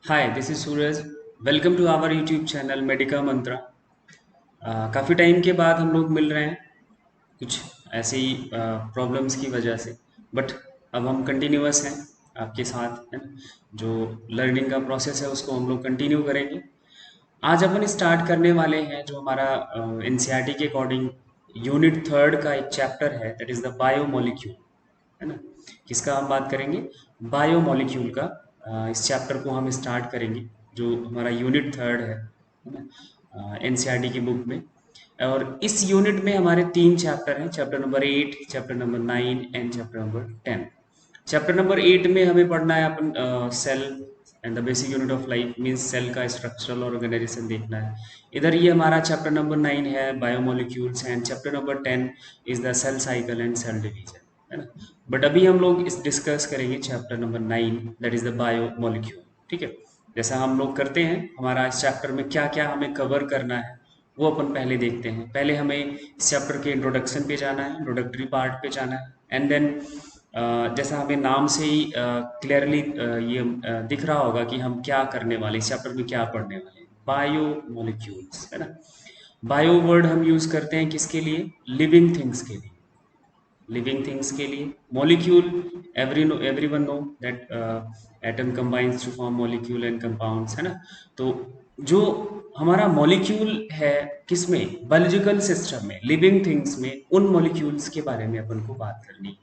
Hi, this is Suraj. Welcome to our YouTube channel Medica Mantra. काफ़ी time के बाद हम लोग मिल रहे हैं, कुछ ऐसे ही प्रॉब्लम्स की वजह से। बट अब हम कंटिन्यूअस हैं आपके साथ, है ना। जो लर्निंग का प्रोसेस है उसको हम लोग कंटिन्यू करेंगे। आज अपन स्टार्ट करने वाले हैं जो हमारा एनसीईआरटी के अकॉर्डिंग यूनिट थर्ड का एक चैप्टर है, दैट इज़ द बायोमोलिक्यूल, है ना। किसका हम बात करेंगे? बायोमोलिक्यूल का। इस चैप्टर को हम स्टार्ट करेंगे, जो हमारा यूनिट थर्ड है ना, एनसीईआरटी की बुक में। और इस यूनिट में हमारे तीन चैप्टर हैं, chapter number 8, chapter number 9 and chapter number 10। Chapter number 8 में हमें पढ़ना है अपन cell and the basic unit of life, means cell का स्ट्रक्चरल ऑर्गेनाइजेशन देखना है। इधर ये हमारा चैप्टर नंबर 9 है biomolecules, and chapter number 10 is the cell cycle and cell division, है ना। बट अभी हम लोग इस डिस्कस करेंगे chapter number 9, that is the biomolecule. ठीक है। जैसा हम लोग करते हैं, हमारा इस चैप्टर में क्या क्या हमें कवर करना है वो अपन पहले देखते हैं। पहले हमें इस चैप्टर के इंट्रोडक्शन पे जाना है, इंट्रोडक्टरी पार्ट पे जाना है, एंड देन जैसा हमें नाम से ही क्लियरली ये दिख रहा होगा कि हम क्या करने वाले, इस चैप्टर में क्या पढ़ने वाले हैं। बायो मॉलिक्यूल्स, है ना। बायो वर्ड हम यूज करते हैं किसके लिए? लिविंग थिंग्स के लिए। लिविंग थिंग्स के लिए molecule, everyone know that atom combines to form molecule and compounds, है ना। तो जो हमारा मॉलिक्यूल है किसमें? बायोलॉजिकल सिस्टम में, लिविंग थिंग्स में, उन मॉलिक्यूल्स के बारे में अपन को बात करनी है।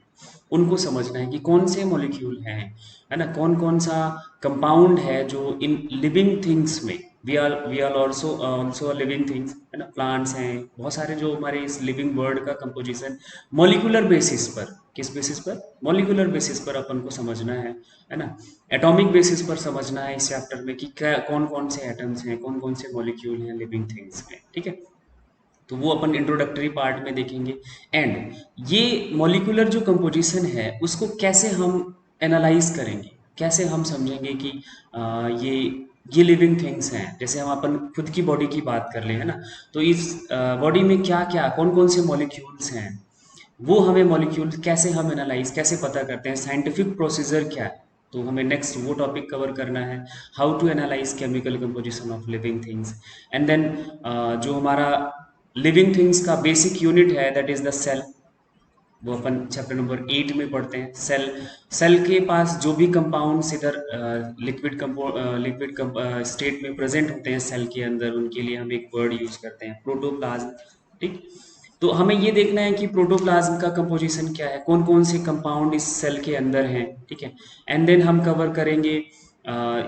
उनको समझना है कि कौन से मॉलिक्यूल हैं, है ना, कौन कौन सा कंपाउंड है जो इन लिविंग थिंग्स में। We are also living things, है ना। प्लांट्स हैं, बहुत सारे जो हमारे इस लिविंग वर्ल्ड का कंपोजिशन मॉलिक्यूलर बेसिस पर, किस बेसिस पर? मॉलिक्यूलर बेसिस पर अपन को समझना है ना। एटॉमिक बेसिस पर समझना है इस चैप्टर में कि क्या, कौन कौन से एटम्स हैं, कौन कौन से मॉलिक्यूल हैं लिविंग थिंग्स में। ठीक है। तो वो अपन इंट्रोडक्टरी पार्ट में देखेंगे। एंड ये मॉलिक्यूलर जो कंपोजिशन है उसको कैसे हम एनालाइज करेंगे, कैसे हम समझेंगे कि ये लिविंग थिंग्स हैं। जैसे हम अपन खुद की बॉडी की बात कर ले, है ना। तो इस बॉडी में क्या क्या, कौन कौन से मॉलिक्यूल्स हैं, वो हमें मॉलिक्यूल्स कैसे हम एनालाइज, कैसे पता करते हैं, साइंटिफिक प्रोसीजर क्या है। तो हमें नेक्स्ट वो टॉपिक कवर करना है, how to analyse chemical composition of living things. And then जो हमारा लिविंग थिंग्स का बेसिक यूनिट है दैट इज द सेल, वो अपन चैप्टर नंबर 8 में पढ़ते हैं। सेल, सेल के पास जो भी कंपाउंड्स इधर लिक्विड स्टेट में प्रेजेंट होते हैं सेल के अंदर, उनके लिए हम एक वर्ड यूज करते हैं, प्रोटोप्लाज्म। ठीक। तो हमें ये देखना है कि प्रोटोप्लाज्म का कंपोजिशन क्या है, कौन कौन से कंपाउंड इस सेल के अंदर हैं। ठीक है। एंड देन हम कवर करेंगे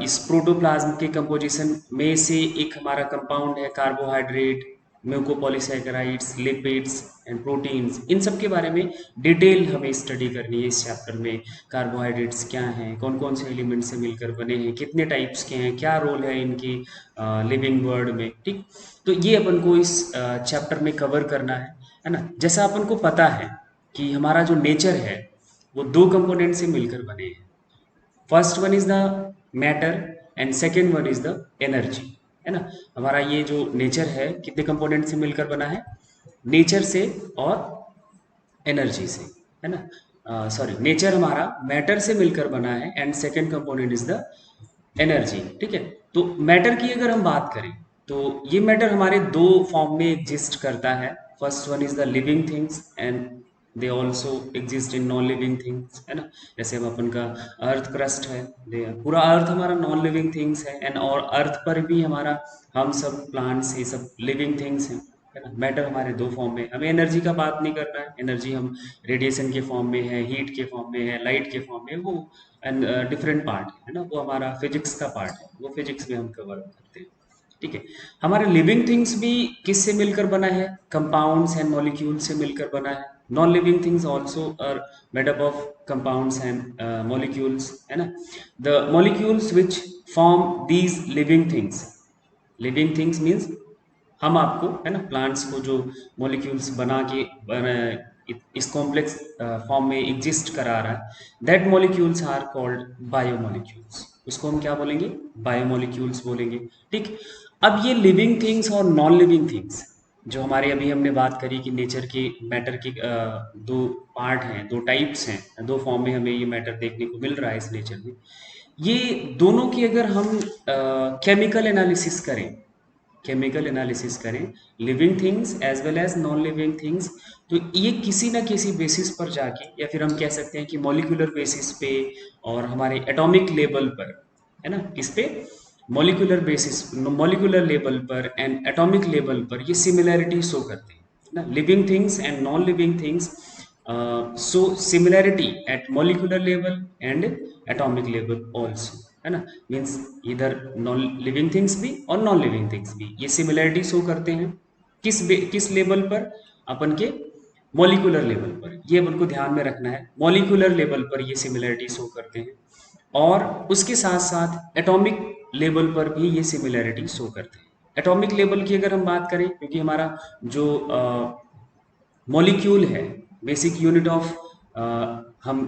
इस प्रोटोप्लाज्म के कंपोजिशन में से एक हमारा कंपाउंड है कार्बोहाइड्रेट, म्यूकोपॉलीसैकेराइड्स, लिपिड्स एंड प्रोटीन्स। इन सब के बारे में डिटेल हमें स्टडी करनी है इस चैप्टर में। कार्बोहाइड्रेट्स क्या हैं, कौन कौन से एलिमेंट से मिलकर बने हैं, कितने टाइप्स के हैं, क्या रोल है इनकी लिविंग वर्ल्ड में। ठीक। तो ये अपन को इस चैप्टर में कवर करना है ना। जैसा अपन को पता है कि हमारा जो नेचर है वो दो कंपोनेंट से मिलकर बने हैं। First one is the matter and second one is the energy, है ना। हमारा ये जो नेचर है कितने कंपोनेंट से मिलकर बना है? नेचर से और एनर्जी से, है ना। सॉरी, नेचर हमारा मैटर से मिलकर बना है and second component is the energy. ठीक है। तो मैटर की अगर हम बात करें तो ये मैटर हमारे दो फॉर्म में एग्जिस्ट करता है। First one is the living things and they also exist in non living things, है ना। जैसे हम अपन का अर्थ क्रस्ट है, पूरा अर्थ हमारा नॉन लिविंग थिंग्स है, एंड और अर्थ पर भी हमारा हम सब प्लांट्स ये सब लिविंग थिंग्स हैं, है ना। मैटर हमारे दो फॉर्म में। हमें एनर्जी का बात नहीं करना है, एनर्जी हम रेडिएशन के फॉर्म में है, हीट के फॉर्म में है, लाइट के फॉर्म में, वो एंड डिफरेंट पार्ट है ना, वो हमारा फिजिक्स का पार्ट है, वो फिजिक्स में हम कवर करते हैं। ठीक है। हमारे लिविंग थिंग्स भी किससे मिलकर बना है? कंपाउंड्स एंड मॉलिक्यूल से मिलकर बना है। Non living things also are made up of compounds and molecules, है ना। The molecules which form these living things, living things means हम आपको, है ना, प्लांट्स को जो मॉलिक्यूल्स बना के इस कॉम्प्लेक्स फॉर्म में एग्जिस्ट करा रहा है, that molecules are called biomolecules. उसको हम क्या बोलेंगे? बायोमॉलिक्यूल्स बोलेंगे। ठीक। अब ये लिविंग थिंग्स और नॉन लिविंग थिंग्स जो हमारे अभी हमने बात करी कि नेचर के मैटर के दो पार्ट हैं, दो टाइप्स हैं, दो फॉर्म में हमें ये मैटर देखने को मिल रहा है इस नेचर में। ये दोनों की अगर हम केमिकल एनालिसिस करें, केमिकल एनालिसिस करें, living things as well as non living things, तो ये किसी ना किसी बेसिस पर जाके, या फिर हम कह सकते हैं कि मॉलिक्यूलर बेसिस पे और हमारे एटॉमिक लेवल पर, है ना, किस पे, मॉलिक्यूलर बेसिस, मॉलिक्यूलर लेवल पर एंड एटॉमिक लेवल पर ये सिमिलैरिटी शो करते हैं ना, living things and non living things show similarity at molecular level and atomic level also, है ना, मीन्स इधर नॉन लिविंग थिंग्स भी और नॉन लिविंग थिंग्स भी ये सिमिलैरिटी शो करते हैं, किस लेवल पर, अपन के मॉलिक्यूलर लेवल पर, ये अपन को ध्यान में रखना है, मॉलिक्यूलर लेवल पर ये सिमिलैरिटी शो करते हैं, और उसके साथ साथ एटॉमिक लेवल पर भी ये सिमिलैरिटी शो करते हैं। एटॉमिक लेवल की अगर हम बात करें, क्योंकि हमारा जो मॉलिक्यूल है, बेसिक यूनिट ऑफ, हम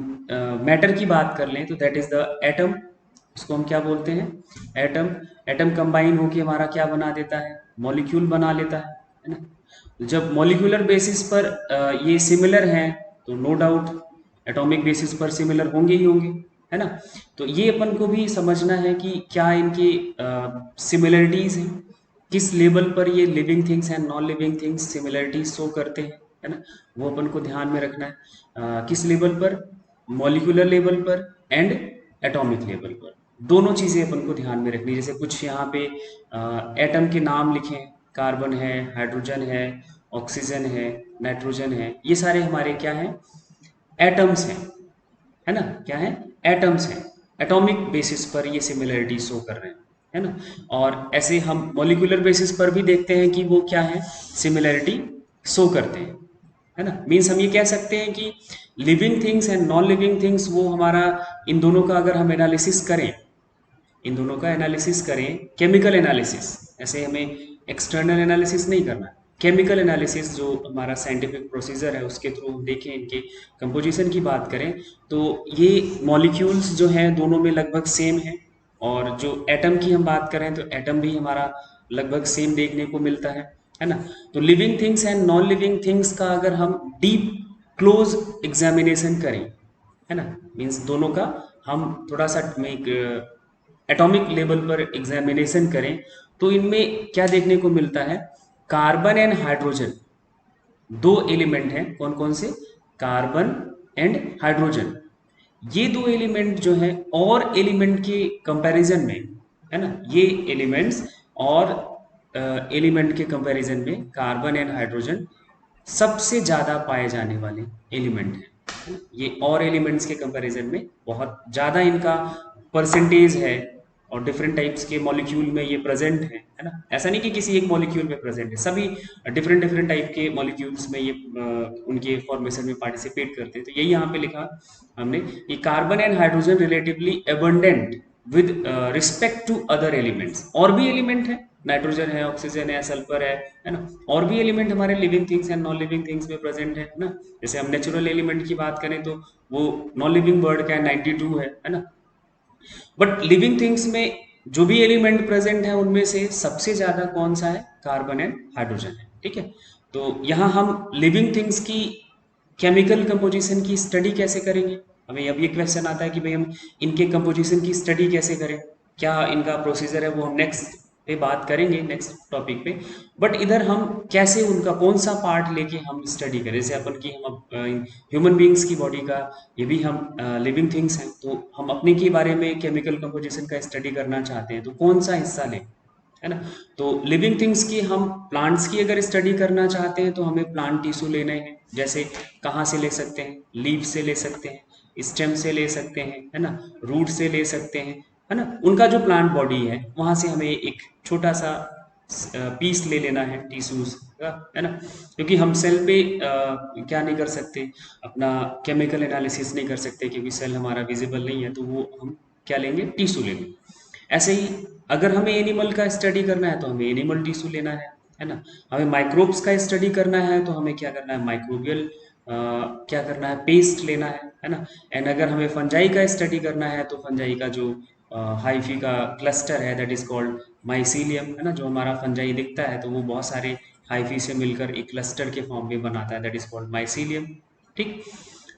मैटर की बात कर लें तो दैट इज द एटम, उसको हम क्या बोलते हैं, एटम। एटम कंबाइन होके हमारा क्या बना देता है, मॉलिक्यूल बना लेता है ना। तो जब मॉलिक्यूलर बेसिस पर ये सिमिलर हैं, तो नो डाउट एटॉमिक बेसिस पर सिमिलर होंगे ही होंगे, है ना। तो ये अपन को भी समझना है कि क्या इनकी सिमिलरिटीज हैं, किस लेवल पर ये living things and non living things similarities show करते हैं, है ना, वो अपन को ध्यान में रखना है। किस लेवल पर, मॉलिक्यूलर लेवल पर एंड एटॉमिक लेवल पर, दोनों चीज़ें अपन को ध्यान में रखनी है। जैसे कुछ यहाँ पे एटम के नाम लिखे, कार्बन है, हाइड्रोजन है, ऑक्सीजन है, नाइट्रोजन है, ये सारे हमारे क्या हैं, एटम्स हैं, है ना, क्या है, एटम्स हैं, एटॉमिक बेसिस पर ये सिमिलरिटी शो कर रहे हैं, है ना। और ऐसे हम मॉलिक्यूलर बेसिस पर भी देखते हैं कि वो क्या है, सिमिलरिटी शो करते हैं, है ना। मीन्स हम ये कह सकते हैं कि living things and non living things, वो हमारा इन दोनों का अगर हम एनालिसिस करें, इन दोनों का एनालिसिस करें, केमिकल एनालिसिस, ऐसे हमें एक्सटर्नल एनालिसिस नहीं करना, केमिकल एनालिसिस जो हमारा साइंटिफिक प्रोसीजर है उसके थ्रू हम देखें, इनके कंपोजिशन की बात करें, तो ये मॉलिक्यूल्स जो हैं दोनों में लगभग सेम है, और जो एटम की हम बात करें तो एटम भी हमारा लगभग सेम देखने को मिलता है ना। तो living things and non living things का अगर हम डीप क्लोज एग्जामिनेशन करें, है ना, मीन्स दोनों का हम थोड़ा सा एक एटॉमिक लेवल पर एग्जामिनेशन करें, तो इनमें क्या देखने को मिलता है, कार्बन एंड हाइड्रोजन, दो एलिमेंट हैं, कौन कौन से, कार्बन एंड हाइड्रोजन, ये दो एलिमेंट जो है और एलिमेंट के कंपैरिजन में, है ना, ये एलिमेंट्स और एलिमेंट के कंपैरिजन में कार्बन एंड हाइड्रोजन सबसे ज़्यादा पाए जाने वाले एलिमेंट हैं। ये और एलिमेंट्स के कंपैरिजन में बहुत ज़्यादा इनका परसेंटेज है, और डिफरेंट टाइप्स के मॉलिक्यूल में ये प्रेजेंट है ना। ऐसा नहीं कि किसी एक मॉलिक्यूल में प्रेजेंट है, सभी डिफरेंट डिफरेंट टाइप के मॉलिक्यूल्स में ये उनके फॉर्मेशन में पार्टिसिपेट करते हैं। तो यही यहाँ पे लिखा हमने कि carbon and hydrogen relatively abundant with respect to other elements, और भी एलिमेंट है, नाइट्रोजन है, ऑक्सीजन है, सल्फर है ना, और भी एलिमेंट हमारे living things and non living things में प्रेजेंट है ना। जैसे हम नेचुरल एलिमेंट की बात करें तो वो नॉन लिविंग वर्ड का है 92 है ना। बट लिविंग थिंग्स में जो भी एलिमेंट प्रेजेंट है उनमें से सबसे ज्यादा कौन सा है, कार्बन एंड हाइड्रोजन है, ठीक है। तो यहाँ हम लिविंग थिंग्स की केमिकल कंपोजिशन की स्टडी कैसे करेंगे, हमें अब ये क्वेश्चन आता है कि भाई हम इनके कंपोजिशन की स्टडी कैसे करें, क्या इनका प्रोसीजर है, वो हम नेक्स्ट पे बात करेंगे, नेक्स्ट टॉपिक पे। बट इधर हम कैसे उनका कौन सा पार्ट लेके हम स्टडी करें, जैसे अपन की हम ह्यूमन बींग्स की बॉडी का, ये भी हम लिविंग थिंग्स हैं, तो हम अपने के बारे में केमिकल कंपोजिशन का स्टडी करना चाहते हैं, तो कौन सा हिस्सा लें, है ना। तो लिविंग थिंग्स की हम प्लांट्स की अगर स्टडी करना चाहते हैं तो हमें प्लांट टिश्यू लेने हैं, जैसे कहाँ से ले सकते हैं, लीव से ले सकते हैं, स्टेम से ले सकते हैं, है ना, रूट से ले सकते हैं, है ना, उनका जो प्लांट बॉडी है वहां से हमें एक छोटा सा पीस ले लेना है टिश्यूज का, है ना। क्योंकि हम सेल पे क्या नहीं कर सकते, अपना केमिकल एनालिसिस नहीं कर सकते, क्योंकि सेल हमारा विजिबल नहीं है, तो वो हम क्या लेंगे, टिश्यू लेंगे। ऐसे ही अगर हमें एनिमल का स्टडी करना है तो हमें एनिमल टिश्यू लेना है ना। हमें माइक्रोब्स का स्टडी करना है तो हमें क्या करना है, माइक्रोबियल क्या करना है, पेस्ट लेना है ना। एंड अगर हमें फंजाई का स्टडी करना है तो फंजाई का जो हाइफी का क्लस्टर है, दैट इज कॉल्ड माइसीलियम, है ना। जो हमारा फंजाई दिखता है तो वो बहुत सारे हाइफी से मिलकर एक क्लस्टर के फॉर्म में बनाता है, दैट इज कॉल्ड माइसीलियम, ठीक।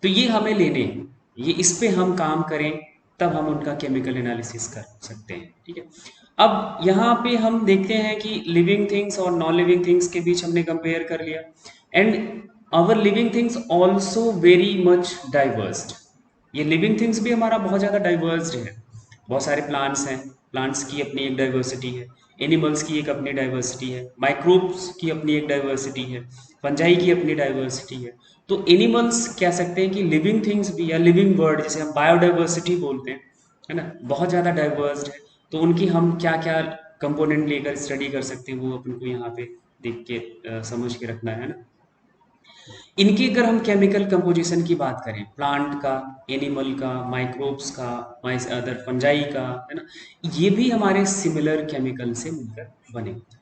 तो ये हमें लेने हैं, ये इस पे हम काम करें, तब हम उनका केमिकल एनालिसिस कर सकते हैं। ठीक है, अब यहाँ पे हम देखते हैं कि लिविंग थिंग्स और नॉन लिविंग थिंग्स के बीच हमने कंपेयर कर लिया, and our living things also very much diversed. ये लिविंग थिंग्स भी हमारा बहुत ज़्यादा डाइवर्स्ड है। बहुत सारे प्लांट्स हैं, प्लांट्स की अपनी एक डाइवर्सिटी है, एनिमल्स की एक अपनी डाइवर्सिटी है, माइक्रोब्स की अपनी एक डाइवर्सिटी है, फंजाई की अपनी डाइवर्सिटी है। तो एनिमल्स कह सकते हैं कि लिविंग थिंग्स भी, या लिविंग वर्ड जिसे हम बायोडाइवर्सिटी बोलते हैं, है ना, बहुत ज़्यादा डाइवर्स्ड है। तो उनकी हम क्या क्या कंपोनेंट लेकर स्टडी कर सकते हैं, वो अपन को यहाँ पे देख के समझ के रखना है ना। इनकी अगर हम केमिकल कंपोजिशन की बात करें, प्लांट का, एनिमल का, माइक्रोब्स का, अदर फंजाई का, है ना, ये भी हमारे सिमिलर केमिकल से मिलकर बने होते हैं।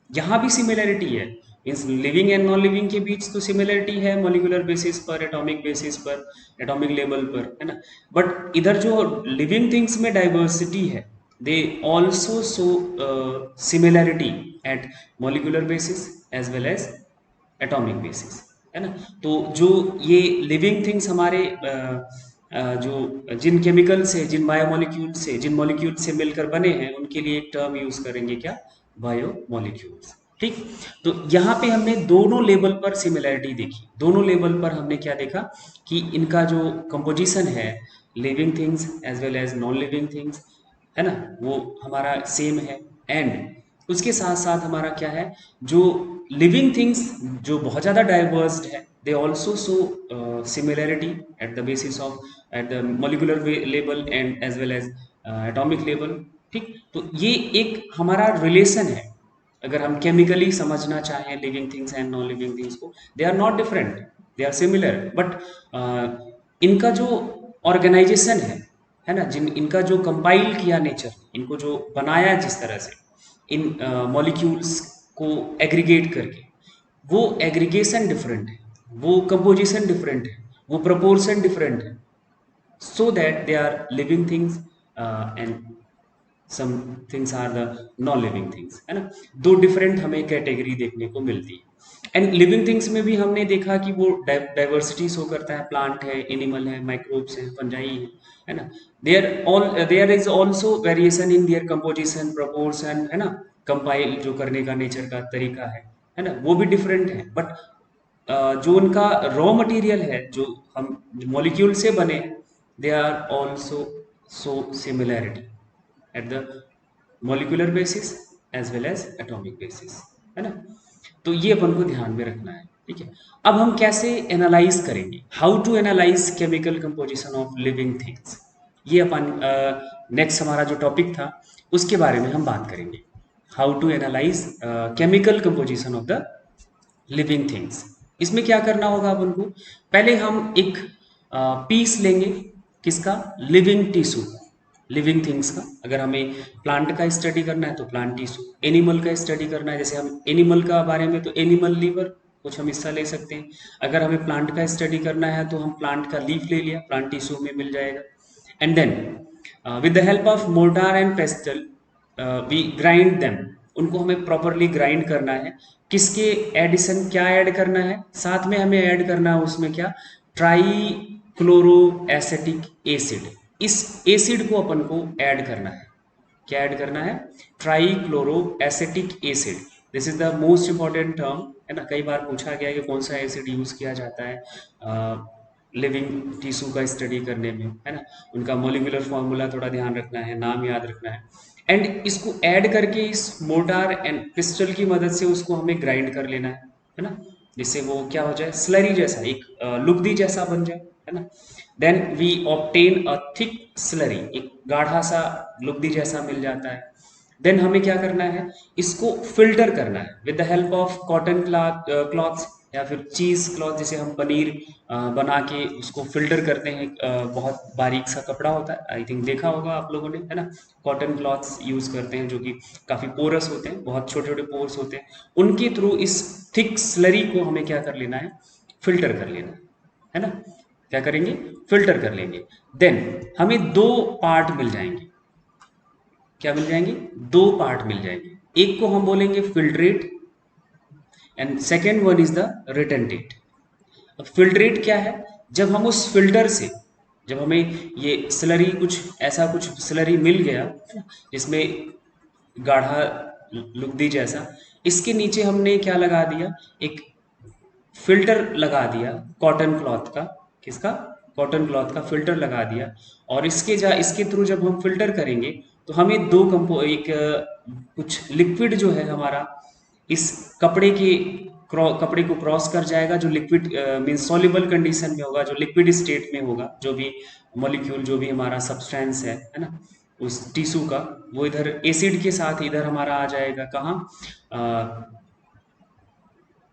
यहाँ भी सिमिलरिटी है, means living and non living के बीच तो सिमिलरिटी है मॉलिक्यूलर बेसिस पर, एटॉमिक बेसिस पर, एटॉमिक लेवल पर, है ना। बट इधर जो लिविंग थिंग्स में डाइवर्सिटी है, they also show similarity at molecular basis as well as atomic basis, है ना। तो जो ये लिविंग थिंग्स हमारे जो जिन केमिकल से, जिन बायोमोलिक्यूल से, जिन मॉलिक्यूल से मिलकर बने हैं, उनके लिए एक टर्म यूज करेंगे, क्या, बायोमोलिक्यूल्स। ठीक, तो यहाँ पे हमने दोनों लेवल पर सिमिलरिटी देखी। दोनों लेवल पर हमने क्या देखा कि इनका जो कंपोजिशन है, living things as well as non living things, है ना, वो हमारा सेम है। एंड उसके साथ साथ हमारा क्या है, जो लिविंग थिंग्स जो बहुत ज़्यादा डाइवर्स्ड है, they also show similarity at the basis of, at the molecular level and as well as atomic level. ठीक, तो ये एक हमारा रिलेशन है। अगर हम केमिकली समझना चाहें living things and non living things को, they are not different, they are similar, but इनका जो ऑर्गेनाइजेशन है ना, जिन इनका जो कंपाइल किया नेचर, इनको जो बनाया जिस तरह से इन मॉलिक्यूल्स को एग्रीगेट करके, वो एग्रीगेशन डिफरेंट है, वो कंपोजिशन डिफरेंट है, वो प्रोपोर्शन डिफरेंट है, so that they are living things and some things are the non living things, है ना। दो डिफरेंट हमें कैटेगरी देखने को मिलती है। एंड लिविंग थिंग्स में भी हमने देखा कि वो डाइवर्सिटी शो करता है, प्लांट है, एनिमल है, माइक्रोब्स है, फंजाई है ना। There is also variation in their composition, proportion, है ना, कंपाइल जो करने का नेचर का तरीका है ना, वो भी डिफरेंट है। बट जो उनका रॉ मटेरियल है, जो हम मॉलिक्यूल से बने, they are also show similarity at the molecular basis as well as atomic basis, है ना। तो ये अपन को ध्यान में रखना है। ठीक है, अब हम कैसे एनालाइज करेंगे, how to analyse chemical composition of living things, ये अपन नेक्स्ट हमारा जो टॉपिक था उसके बारे में हम बात करेंगे। How to analyse chemical composition of the living things. इसमें क्या करना होगा अपन को, पहले हम एक पीस लेंगे, किसका, लिविंग टिश्यू, लिविंग थिंग्स का। अगर हमें प्लांट का स्टडी करना है तो प्लांट टिश्यू, एनिमल का स्टडी करना है, जैसे हम एनिमल का बारे में तो एनिमल लीवर कुछ हम हिस्सा ले सकते हैं। अगर हमें प्लांट का स्टडी करना है तो हम प्लांट का लीफ ले लिया, प्लांट टिश्यू में मिल जाएगा। And then with the help of mortar and pestle we grind them, उनको हमें प्रॉपरली ग्राइंड करना है। किसके एडिशन, क्या ऐड करना है, साथ में हमें ऐड करना है उसमें क्या, ट्राई क्लोरो एसिटिक एसिड। इस एसिड को अपन को ऐड करना है, क्या ऐड करना है, try chloro acetic acid. This is the most important term, है ना। कई बार पूछा गया है कि कौन सा एसिड यूज किया जाता है लिविंग टिश्यू का स्टडी करने में, है ना। उनका मोलिकुलर फॉर्मूला थोड़ा ध्यान रखना है, नाम याद रखना है। एंड इसको ऐड करके इस मोटार एंड पिस्टल की मदद से उसको हमें ग्राइंड कर लेना है ना, जिससे वो क्या हो जाए, स्लरी जैसा, एक लुगदी जैसा बन जाए, है ना। Then we obtain a thick slurry, एक गाढ़ा सा लुगदी जैसा मिल जाता है। देन हमें क्या करना है, इसको फिल्टर करना है with the help of cotton clothes या फिर चीज क्लॉथ, जिसे हम पनीर बना के उसको फिल्टर करते हैं। बहुत बारीक सा कपड़ा होता है, आई थिंक देखा होगा आप लोगों ने, है ना। कॉटन क्लॉथ्स यूज करते हैं जो कि काफी पोरस होते हैं, बहुत छोटे छोटे पोर्स होते हैं। उनके थ्रू इस थिक स्लरी को हमें क्या कर लेना है, फिल्टर कर लेना है ना। क्या करेंगे, फिल्टर कर लेंगे। देन हमें दो पार्ट मिल जाएंगे, क्या मिल जाएंगे, दो पार्ट मिल जाएंगे। एक को हम बोलेंगे filtrate and second one is the retentate. Filtrate क्या है, जब हम उस फिल्टर से, जब हमें ये स्लरी कुछ ऐसा कुछ स्लरी मिल गया जिसमें गाढ़ा लुगदी जैसा, इसके नीचे हमने क्या लगा दिया, एक फिल्टर लगा दिया कॉटन क्लॉथ का। किसका? कॉटन क्लॉथ का फिल्टर लगा दिया। और इसके थ्रू जब हम फिल्टर करेंगे तो हमें दो कंपो एक कुछ लिक्विड जो है हमारा इस कपड़े को क्रॉस कर जाएगा, जो लिक्विड मीन्स सॉल्युबल कंडीशन में होगा, जो लिक्विड स्टेट में होगा, जो भी मॉलिक्यूल जो भी हमारा सब्सटेंस है ना, उस टिश्यू का, वो इधर एसिड के साथ इधर हमारा आ जाएगा कहाँ,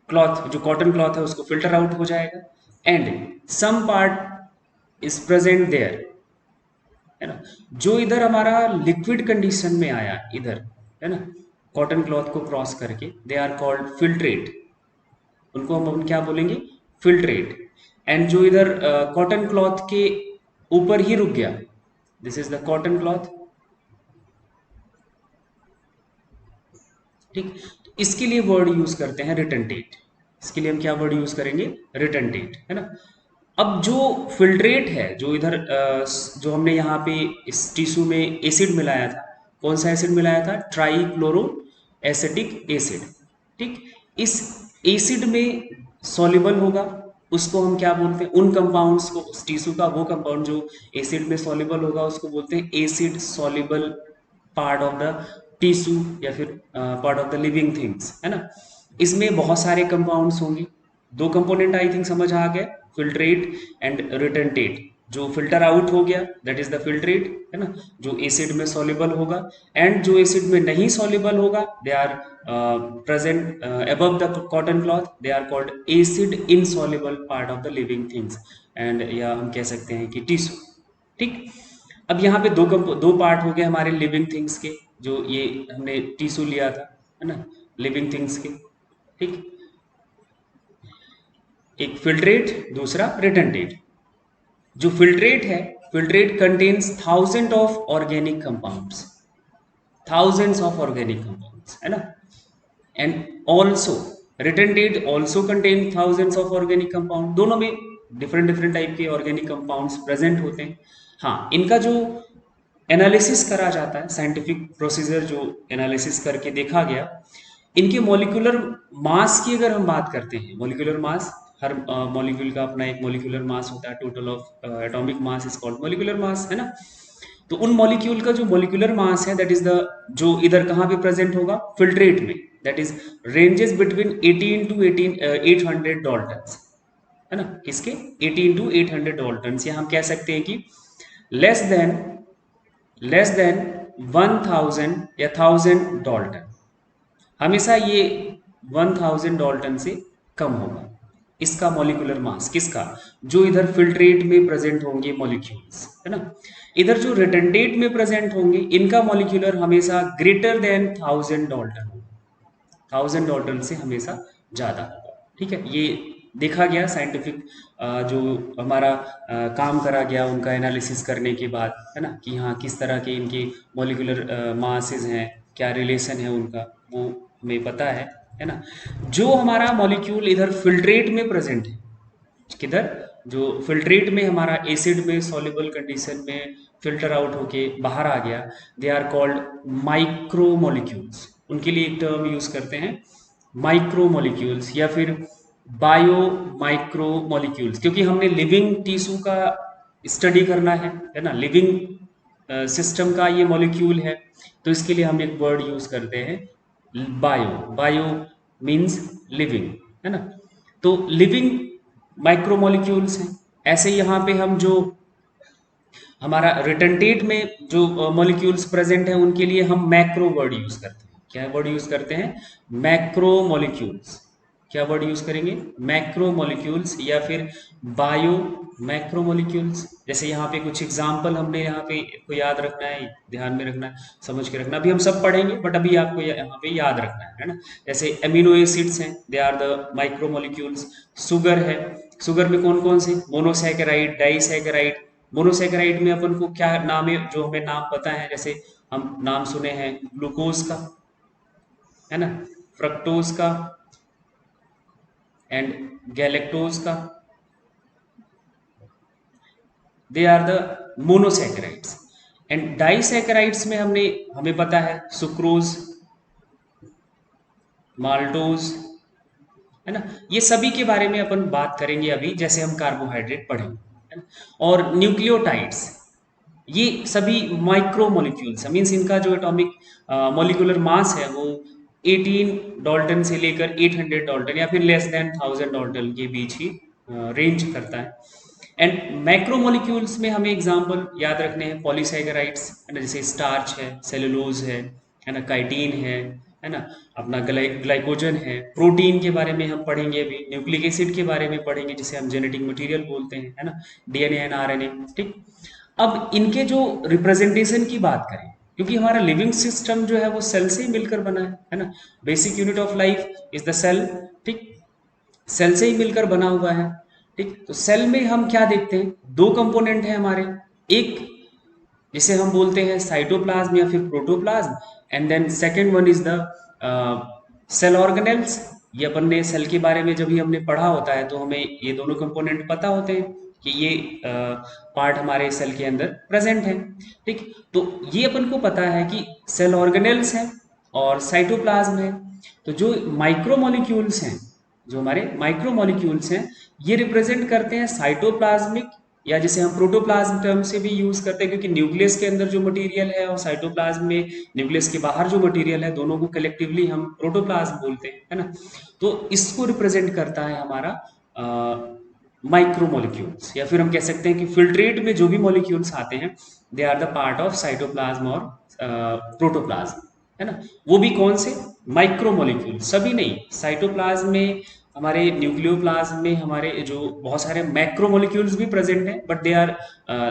क्लॉथ जो कॉटन क्लॉथ है उसको फिल्टर आउट हो जाएगा, and some part is present there, है ना, जो इधर हमारा लिक्विड कंडीशन में आया इधर, है ना, कॉटन क्लॉथ को क्रॉस करके, दे आर कॉल्ड फिल्ट्रेट। उनको हम क्या बोलेंगे? फिल्ट्रेट। एंड जो इधर कॉटन क्लॉथ के ऊपर ही रुक गया, this is the cotton cloth. ठीक, तो इसके लिए वर्ड यूज करते हैं रिटर्नटेट। इसके लिए हम क्या वर्ड यूज करेंगे? रिटर्नटेट, है ना। अब जो फिल्ट्रेट है, जो इधर जो हमने यहाँ पे इस टिश्यू में एसिड मिलाया था, कौन सा एसिड मिलाया था? Trichloro acetic acid. ठीक, इस एसिड में सॉल्युबल होगा, उसको हम क्या बोलते हैं? उन कंपाउंड्स को, उस टिश्यू का वो कंपाउंड जो एसिड में सॉल्युबल होगा उसको बोलते हैं acid soluble part of the tissue, या फिर part of the living things, है ना। इसमें बहुत सारे कंपाउंड्स होंगे। दो कंपोनेंट आई थिंक समझ आ गए, फिल्ट्रेट एंड रिटर्नटेट। जो फिल्टर आउट हो गया दैट इज द फिल्ट्रेट, है ना, जो एसिड में सॉल्युबल होगा, एंड जो एसिड में नहीं सॉल्युबल होगा they are present above the cotton cloth, they are called acid insoluble part of the living things, and या हम कह सकते हैं कि टिश्यू। ठीक, अब यहाँ पे दो पार्ट हो गए हमारे लिविंग थिंग्स के, जो ये हमने टिश्यू लिया था, है ना, लिविंग थिंग्स के। ठीक, एक फिल्ट्रेट, दूसरा रिटर्नटेट। जो फिल्ट्रेट है, filtrate contains thousand of organic compounds, thousands of organic compounds, है ना। And also retentate also contain thousands of organic compound. दोनों में डिफरेंट डिफरेंट टाइप के ऑर्गेनिक कंपाउंड्स प्रेजेंट होते हैं। हाँ, इनका जो एनालिसिस करा जाता है, साइंटिफिक प्रोसीजर जो एनालिसिस करके देखा गया, इनके मॉलिक्यूलर मास की अगर हम बात करते हैं, मॉलिक्यूलर मास, हर मॉलिक्यूल का अपना एक मॉलिक्यूलर मास होता है, total of atomic mass is called molecular mass, है ना। तो उन मॉलिक्यूल का जो मॉलिक्यूलर मास है दैट इज द, जो इधर कहाँ पे प्रेजेंट होगा? फिल्ट्रेट में, that is ranges between 18 to 800 daltons, है ना। किसके? 18 टू 800 डाल्टन्स, या हम कह सकते हैं कि लेस देन लेस देन 1000 या 1000 डाल्टन। हमेशा ये 1000 डाल्टन से कम होगा इसका मॉलिक्यूलर मास। किसका? जो इधर फिल्ट्रेट में प्रेजेंट होंगे मॉलिक्यूल्स, है ना। इधर जो रिटर्नटेट में प्रेजेंट होंगे इनका मॉलिक्यूलर हमेशा ग्रेटर देन 1000 डाल्टन होगा, 1000 डाल्टन से हमेशा ज्यादा होगा। ठीक है, ये देखा गया साइंटिफिक जो हमारा काम करा गया उनका एनालिसिस करने के बाद, है ना, कि हाँ किस तरह के इनके मॉलिक्यूलर मासेस हैं, क्या रिलेशन है उनका, वो हमें पता है ना। जो हमारा मॉलिक्यूल इधर फिल्ट्रेट में प्रेजेंट है, किधर? जो फिल्ट्रेट में हमारा एसिड में सॉल्युबल कंडीशन में फिल्टर आउट होके बाहर आ गया, they are called micro molecules. उनके लिए एक टर्म यूज करते हैं माइक्रो मॉलिक्यूल्स, या फिर बायो माइक्रो मॉलिक्यूल्स, क्योंकि हमने लिविंग टिश्यू का स्टडी करना है ना, लिविंग सिस्टम का ये मॉलिक्यूल है, तो इसके लिए हम एक वर्ड यूज करते हैं बायो। बायो मीन्स लिविंग, है ना। तो लिविंग माइक्रोमोलिक्यूल्स हैं। ऐसे यहाँ पे हम जो हमारा रिटर्नटेट में जो मॉलिक्यूल्स प्रेजेंट हैं उनके लिए हम मैक्रो वर्ड यूज करते हैं। क्या वर्ड यूज करते हैं? Macro molecules. क्या वर्ड यूज करेंगे? मैक्रो मॉलिक्यूल्स, या फिर बायो मैक्रो मॉलिक्यूल्स। जैसे यहाँ पे कुछ एग्जांपल हमने यहाँ पे को याद रखना है, ध्यान में रखना है, समझ के रखना। अभी हम सब पढ़ेंगे बट अभी आपको यहाँ पे याद रखना है ना। जैसे एमिनो एसिड्स हैं, they are the micro molecules. Sugar है, शुगर में कौन कौन से? Monosaccharide, disaccharide. मोनोसैकेराइड में अपन को क्या नाम है, जो हमें नाम पता है, जैसे हम नाम सुने हैं ग्लूकोज का, है ना, फ्रक्टोज का एंड गैलेक्टोज का। They are the monosaccharides. And disaccharides में हमें पता है सुक्रोज, माल्टोज, है ना, ये सभी के बारे में अपन बात करेंगे अभी जैसे हम कार्बोहाइड्रेट पढ़ेंगे, है ना। और न्यूक्लियोटाइड्स, ये सभी माइक्रो मॉलिक्यूल्स है, मीन्स इनका जो एटॉमिक मॉलिक्यूलर मास है वो 18 डाल्टन से लेकर 800 डाल्टन या फिर लेस देन 1000 डाल्टन के बीच ही रेंज करता है। एंड मैक्रोमोलिक्यूल्स में हमें एग्जांपल याद रखने हैं, पॉलीसैकेराइड्स है ना, जैसे स्टार्च है, सेलुलोज है ना, काइटिन है ना, अपना ग्लाइकोजन है, प्रोटीन के बारे में हम पढ़ेंगे अभी, न्यूक्लिक एसिड के बारे में पढ़ेंगे जिसे हम जेनेटिक मटेरियल बोलते हैं, है ना, डीएनए एंड आरएनए। ठीक, अब इनके जो रिप्रेजेंटेशन की बात करें, क्योंकि हमारा लिविंग सिस्टम जो है वो सेल से ही मिलकर बना है ना, basic unit of life is the cell. ठीक, सेल से ही मिलकर बना हुआ है। ठीक, तो सेल में हम क्या देखते हैं, दो कंपोनेंट है हमारे, एक जिसे हम बोलते हैं साइटोप्लाज्म या फिर protoplasm, and then second one is the cell organelles. ये अपन ने सेल के बारे में जब भी हमने पढ़ा होता है तो हमें ये दोनों कंपोनेंट पता होते हैं कि ये पार्ट हमारे सेल के अंदर प्रेजेंट है। ठीक, तो ये अपन को पता है कि सेल ऑर्गेनेल्स हैं और साइटोप्लाज्म है। तो जो माइक्रोमोलिक्यूल्स हैं, जो हमारे माइक्रोमोलिक्यूल्स हैं, ये रिप्रेजेंट करते हैं साइटोप्लाज्मिक, या जिसे हम प्रोटोप्लाज्म टर्म से भी यूज करते हैं, क्योंकि न्यूक्लियस के अंदर जो मटेरियल है और साइटोप्लाज्म में न्यूक्लियस के बाहर जो मटेरियल है, दोनों को कलेक्टिवली हम प्रोटोप्लाज्म बोलते हैं, है ना। तो इसको रिप्रेजेंट करता है हमारा माइक्रोमोलिक्यूल्स, या फिर हम कह सकते हैं कि फिल्ट्रेट में जो भी मॉलिक्यूल्स आते हैं they are the part of cytoplasm और प्रोटोप्लाज्म, है ना। वो भी कौन से माइक्रोमोलिक्यूल, सभी नहीं, साइटोप्लाज्म में, हमारे न्यूक्लियोप्लाज्म में हमारे जो बहुत सारे मैक्रोमोलिक्यूल्स भी प्रेजेंट हैं, but they are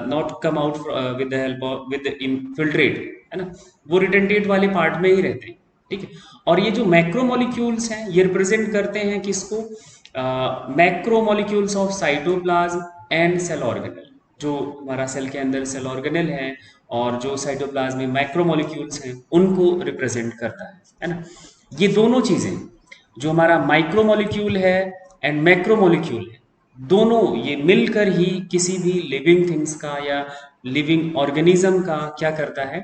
not come out with the help of with infiltrate, है ना, वो रिटेंटेट वाले पार्ट में ही रहते हैं। ठीक है, और ये जो मैक्रोमोलिक्यूल्स हैं ये रिप्रेजेंट करते हैं किसको, macromolecules of cytoplasm and cell organelle, जो हमारा सेल के अंदर सेल ऑर्गेनेल है और जो साइटोप्लाज्म में माइक्रोमोलिक्यूल्स हैं उनको रिप्रेजेंट करता है ना। ये दोनों चीजें, जो हमारा माइक्रोमोलिक्यूल है एंड मैक्रोमोलिक्यूल है, दोनों ये मिलकर ही किसी भी लिविंग थिंग्स का या लिविंग ऑर्गेनिज्म का क्या करता है,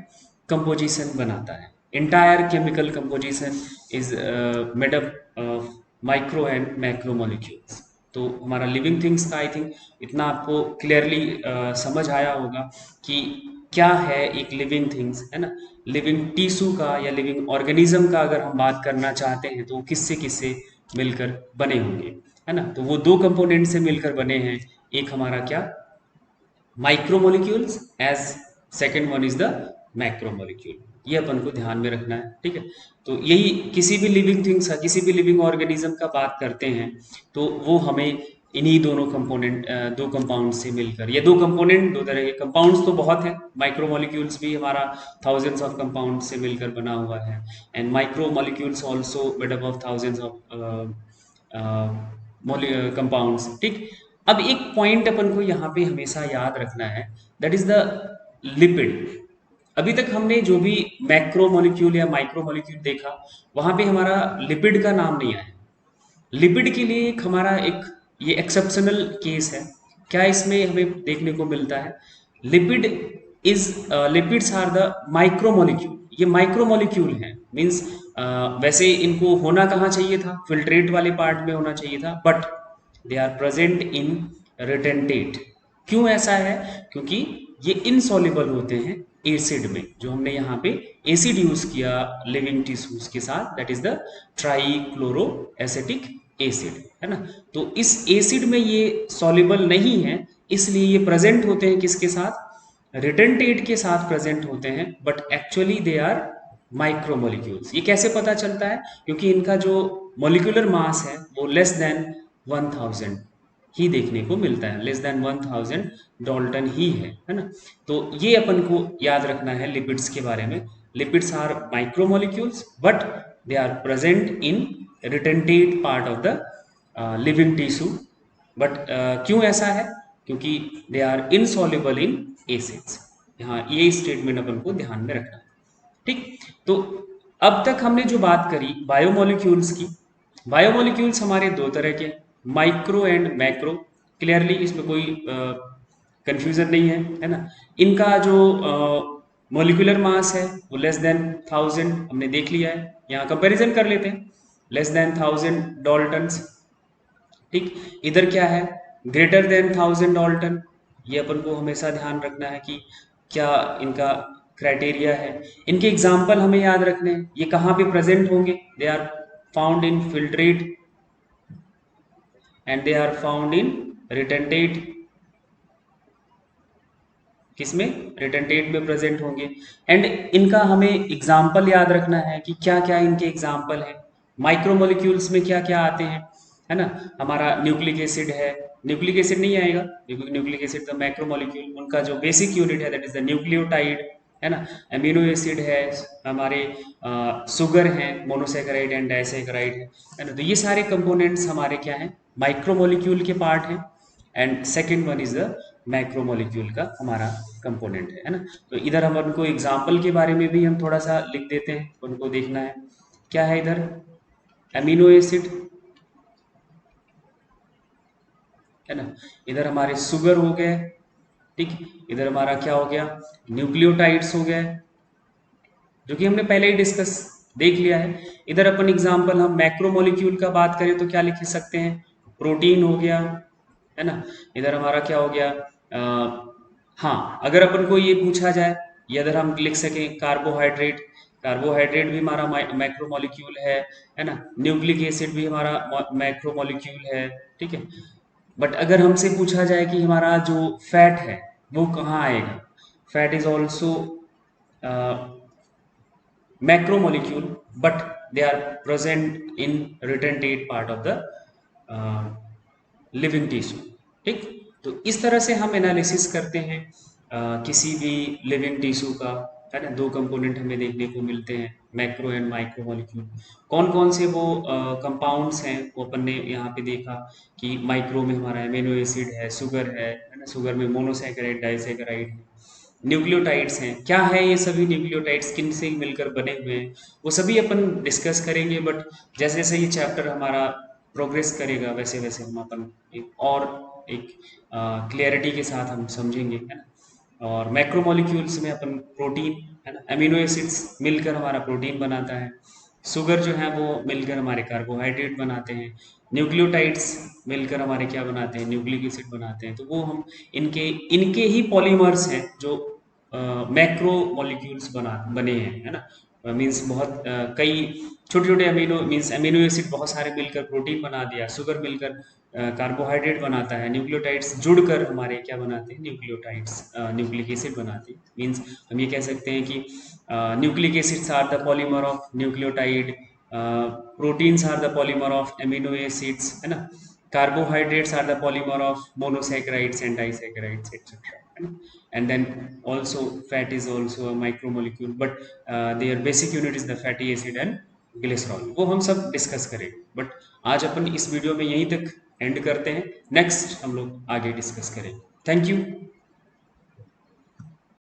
कंपोजिशन बनाता है। Entire chemical composition is made up of micro and macro molecules. तो हमारा लिविंग थिंग्स का आई थिंक इतना आपको क्लियरली समझ आया होगा कि क्या है एक लिविंग थिंग्स, है ना। लिविंग टिश्यू का या लिविंग ऑर्गेनिज्म का अगर हम बात करना चाहते हैं तो किससे किससे मिलकर बने होंगे, है ना। तो वो दो कंपोनेंट से मिलकर बने हैं, एक हमारा क्या, micromolecules, as second one is the macromolecule. ये अपन को ध्यान में रखना है। ठीक है, तो यही किसी भी लिविंग थिंग्स का, किसी भी लिविंग ऑर्गेनिज्म का बात करते हैं तो वो हमें इन्हीं दोनों कंपोनेंट, दो कंपाउंड से मिलकर, ये दो कंपोनेंट, दो तरह के कंपाउंड्स तो बहुत है, माइक्रोमोलिक्यूल्स भी हमारा थाउजेंड्स ऑफ कंपाउंड से मिलकर बना हुआ है, and micromolecules also made up of thousands of compounds. ठीक, अब एक पॉइंट अपन को यहाँ पे हमेशा याद रखना है, दैट इज द लिपिड। अभी तक हमने जो भी मैक्रोमोलिक्यूल या माइक्रोमोलिक्यूल देखा, वहां पे हमारा लिपिड का नाम नहीं आया। लिपिड के लिए एक हमारा एक ये एक्सेप्शनल केस है। क्या इसमें हमें देखने को मिलता है, lipid is, lipids are the micromolecule, ये माइक्रोमोलिक्यूल हैं, मीन्स वैसे इनको होना कहाँ चाहिए था, फिल्ट्रेट वाले पार्ट में होना चाहिए था, but they are present in retentate. क्यों ऐसा है, क्योंकि ये इनसॉल्युबल होते हैं एसिड में, जो हमने यहाँ पे एसिड यूज किया लिविंग टिश्यूज के साथ, that is the trichloro acetic acid, है ना। तो इस एसिड में ये सॉल्युबल नहीं है, इसलिए ये प्रेजेंट होते हैं किसके साथ, रिटेंटेट के साथ प्रेजेंट होते हैं, but actually they are micromolecules. ये कैसे पता चलता है, क्योंकि इनका जो मोलिकुलर मास है वो लेस देन 1000 ही देखने को मिलता है, लेस देन 1000 डाल्टन ही है ना। तो ये अपन को याद रखना है लिपिड्स के बारे में, lipids are micromolecules but they are present in retentate part of the living tissue. But क्यों ऐसा है, क्योंकि they are insoluble in acids. यहाँ ये स्टेटमेंट अपन को ध्यान में रखना है। ठीक, तो अब तक हमने जो बात करी बायोमोलिक्यूल्स की, बायोमोलिक्यूल्स हमारे दो तरह के, माइक्रो एंड मैक्रो। क्लियरली इसमें कोई कंफ्यूजन नहीं है ना। इनका जो मोलिकुलर मास है वो लेस देन 1000 हमने देख लिया है, यहाँ कंपैरिजन कर लेते हैं, लेस देन 1000 डाल्टन्स। ठीक, इधर क्या है, ग्रेटर देन 1000 डाल्टन। ये अपन को हमेशा ध्यान रखना है कि क्या इनका क्राइटेरिया है। इनके एग्जाम्पल हमें याद रखने हैं, ये कहाँ पे प्रेजेंट होंगे, they are found in filtrate and they are found in retentate. किसमें, रिटेंटेट में प्रेजेंट होंगे। एंड इनका हमें एग्जाम्पल याद रखना है कि क्या क्या इनके एग्जाम्पल हैं। माइक्रोमोलिक्यूल्स में क्या क्या आते हैं, है ना। हमारा न्यूक्लिक एसिड है, न्यूक्लिक एसिड नहीं आएगा क्योंकि न्यूक्लिक एसिड तो मैक्रोमोलिक्यूल, उनका जो बेसिक यूनिट है दैट इज द न्यूक्लियोटाइड, है ना। अमीनो एसिड है, हमारे शुगर है, मोनोसेकेराइड एंड डाइसेकेराइड है ना। तो ये सारे कंपोनेंट्स हमारे क्या हैं, माइक्रोमोलिक्यूल के पार्ट हैं। And second one is the macromolecule का हमारा कंपोनेंट है ना। तो इधर हम उनको एग्जाम्पल के बारे में भी हम थोड़ा सा लिख देते हैं, उनको देखना है क्या है इधर, अमीनो एसिड, है ना। इधर हमारे शुगर हो गए, ठीक। इधर हमारा क्या हो गया, न्यूक्लियोटाइड्स हो गए, जो कि हमने पहले ही डिस्कस देख लिया है। इधर अपन एग्जाम्पल हम मैक्रोमोलिक्यूल का बात करें तो क्या लिख सकते हैं, प्रोटीन हो गया, है ना। इधर हमारा क्या हो गया, हाँ अगर अपन को ये पूछा जाए, ये अगर हम लिख सकें कार्बोहाइड्रेट, कार्बोहाइड्रेट भी हमारा मैक्रोमोलिक्यूल है ना। न्यूक्लिक एसिड भी हमारा मैक्रोमोलिक्यूल है, ठीक है। बट अगर हमसे पूछा जाए कि हमारा जो फैट है वो कहाँ आएगा, fat is also macromolecule but they are present in retentate part of the living tissue, ठीक। तो इस तरह से हम एनालिसिस करते हैं किसी भी लिविंग टिश्यू का, है ना। दो कंपोनेंट हमें देखने को मिलते हैं, मैक्रो एंड माइक्रो मॉलिक्यूल। कौन कौन से वो कंपाउंड्स हैं वो अपन ने यहाँ पे देखा कि माइक्रो में हमारा एमिनो एसिड है, शुगर है ना। शुगर में मोनोसेकेराइड, डाइसेकेराइड है। न्यूक्लियोटाइड्स हैं, क्या है ये सभी न्यूक्लियोटाइड्स, किन से मिलकर बने हुए हैं, वो सभी अपन डिस्कस करेंगे। बट जैसे जैसे ये चैप्टर हमारा प्रोग्रेस करेगा वैसे वैसे हम अपन एक क्लियरिटी के साथ हम समझेंगे, है ना। और मैक्रोमोलिक्यूल्स में अपन प्रोटीन, है ना, अमीनो एसिड्स मिलकर हमारा प्रोटीन बनाता है। शुगर जो है वो मिलकर हमारे कार्बोहाइड्रेट बनाते हैं। न्यूक्लियोटाइड्स मिलकर हमारे क्या बनाते हैं, न्यूक्लिक एसिड बनाते हैं। तो वो हम इनके इनके ही पॉलीमर्स हैं जो मैक्रो मॉलिक्यूल्स बने हैं, है ना। मीन्स बहुत कई छोटे छोटे अमीनो मीन्स अमीनो एसिड बहुत सारे मिलकर प्रोटीन बना दिया, शुगर मिलकर कार्बोहाइड्रेट बनाता है, न्यूक्लियोटाइड्स जुड़कर हमारे क्या बनाते हैं, न्यूक्लियोटाइड्स न्यूक्लिक एसिड बनाते हैं। मीन्स हम ये कह सकते हैं कि nucleic acids are the polymer of nucleotide, proteins are the polymer of amino acids, है ना। carbohydrates are the polymer of monosaccharides and disaccharides etc, है ना। and then also fat is also a micromolecule but their basic unit is the fatty acid and glycerol, वो हम सब discuss करेंगे। But आज अपन इस वीडियो में यहीं तक एंड करते हैं, नेक्स्ट हम लोग आगे डिस्कस करेंगे। Thank you.